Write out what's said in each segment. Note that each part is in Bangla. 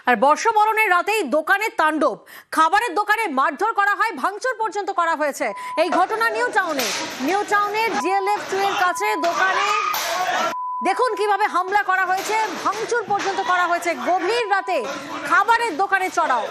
আর বর্ষবরণের রাতেই দোকানে তাণ্ডব, খাবারের দোকানে মারধর করা হয়, ভাঙচুর পর্যন্ত করা হয়েছে। এই ঘটনা নিউ টাউনের জিএলএফ 2 এর কাছে দোকানে দেখুন কিভাবে হামলা করা হয়েছে, ভাঙচুর পর্যন্ত করা হয়েছে। গভীর রাতে খাবারের দোকানে চড়াও।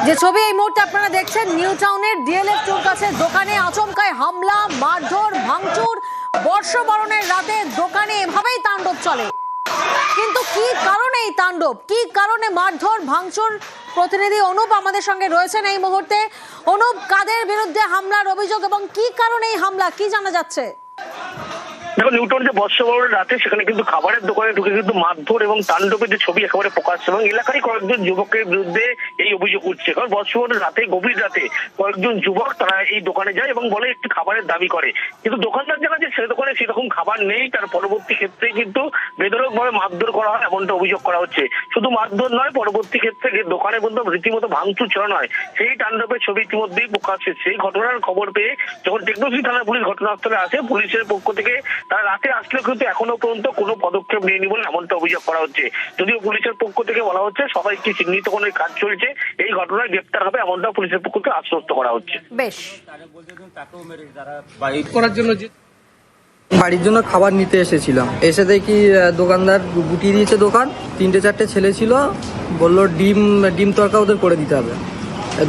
যে ছবি এই মুহূর্তে আপনারা দেখছেন, নিউ টাউনের ডিএলএফ 2 কাছে দোকানে আচমকায় হামলা, মারধর, ভাঙচুর। বর্ষবরণের রাতে দোকানে এভাবেই তাণ্ডব চলে, কিন্তু কি কারণে এই তাণ্ডব, কি কারণে মারধর ভাঙচুর? প্রতিনিধি অনুপ আমাদের সঙ্গে রয়েছেন এই মুহূর্তে। অনুপ, কাদের বিরুদ্ধে হামলার অভিযোগ এবং কি কারণে এই হামলা, কি জানা যাচ্ছে? দেখো, নিউটন যে বর্ষবরণের রাতে সেখানে কিন্তু খাবারের দোকানে ঢুকে কিন্তু মারধর এবং তাণ্ডবের যে ছবি একেবারে প্রকাশ, এবং এলাকারই কয়েকজন যুবকের বিরুদ্ধে এই অভিযোগ উঠছে। কারণ বর্ষবরণের রাতে, গভীর রাতে কয়েকজন যুবক তারা এই দোকানে যায় এবং বলে একটু খাবারের দাবি করে, কিন্তু দোকানদার জানায় যে সে দোকানে সেরকম খাবার নেই। তার পরবর্তী ক্ষেত্রে কিন্তু বেধড়ক ভাবে মারধর করা হয়, এমনটা অভিযোগ করা হচ্ছে। শুধু মারধর নয়, পরবর্তী ক্ষেত্রে যে দোকানে বন্ধু রীতিমতো ভাঙচুর চালানো হয়, সেই তাণ্ডবের ছবি ইতিমধ্যেই প্রকাশ হচ্ছে। সেই ঘটনার খবর পেয়ে যখন টেকনোলজি থানার পুলিশ ঘটনাস্থলে আসে, পুলিশের পক্ষ থেকে তারা রাতে আসলেও কিন্তু এখনো পর্যন্ত কোনো পদক্ষেপ নেয়নি বলে এমনটা অভিযোগ করা হচ্ছে। যদিও পুলিশের পক্ষ থেকে বলা হচ্ছে সবাইকে চিহ্নিতকরণের কাজ চলছে, এই ঘটনায় গ্রেপ্তার হবে এমনটা পুলিশের পক্ষ থেকে আশ্বস্ত করা হচ্ছে। বেশ, বাড়ির জন্য খাবার নিতে এসেছিলাম, এসে দেখি দোকানদার গুটিয়ে দিয়েছে দোকান। 3-4টে ছেলে ছিল, বললো ডিম তরকা ওদের করে দিতে হবে।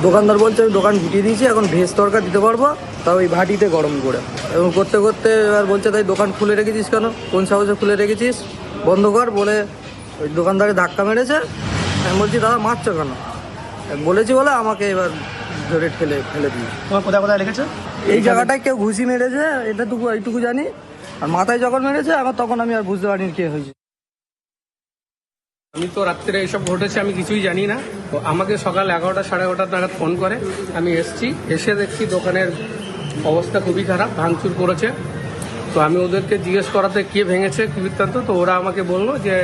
দোকানদার বলছে আমি দোকান গুটিয়ে দিয়েছি, এখন ভেজ তরকা দিতে পারবো, তাও ওই ভাটিতে গরম করে। এবং করতে করতে এবার বলছে তাই দোকান খুলে রেখেছিস কেন, কোন সাহসে খুলে রেখেছিস, বন্ধ কর বলে ওই দোকানদারে ধাক্কা মেরেছে। আমি বলছি দাদা মারছো কেন, বলেছি বলে আমাকে এবার ধরে ফেলে দিয়েছে। তোমার কোথায় কোথায় লেগেছে? এই জায়গাটায় কেউ ঘুষি মেরেছে, এইটুকু জানি। আর মাথায় যখন মেরেছে আমার তখন আমি আর বুঝতে পারিনি কে হয়েছে। আমি তো রাত্রে এসব ঘটেছে আমি কিছুই জানি না। তো আমাকে সকাল 11টা সাড়ে 11টা নাগাদ ফোন করে, আমি এসে দেখছি দোকানের অবস্থা খুবই খারাপ, ভাঙচুর করেছে। তো আমি ওদেরকে জিজ্ঞেস করাতে কে ভেঙেছে কি বৃত্তান্ত, তো ওরা আমাকে বললো যে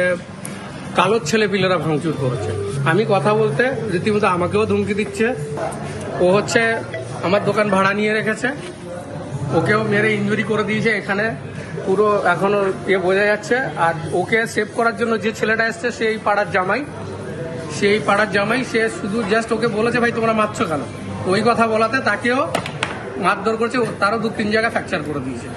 কালোর ছেলেপিলেরা ভাঙচুর করেছে। আমি কথা বলতে রীতিমতো আমাকেও ধমকি দিচ্ছে। ও হচ্ছে আমার দোকান ভাড়া নিয়ে রেখেছে, ওকেও মেরে ইনজুরি করে দিয়েছে, এখানে পুরো এখনো বোঝা যাচ্ছে। আর ওকে সেভ করার জন্য যে ছেলেটা এসছে সেই পাড়ার জামাই, সে শুধু জাস্ট ওকে বলেছে ভাই তোমরা মারছো কেন, ওই কথা বলাতে তাকেও মারধর করেছে, তারও 2-3 জায়গায় ফ্র্যাকচার করে দিয়েছে।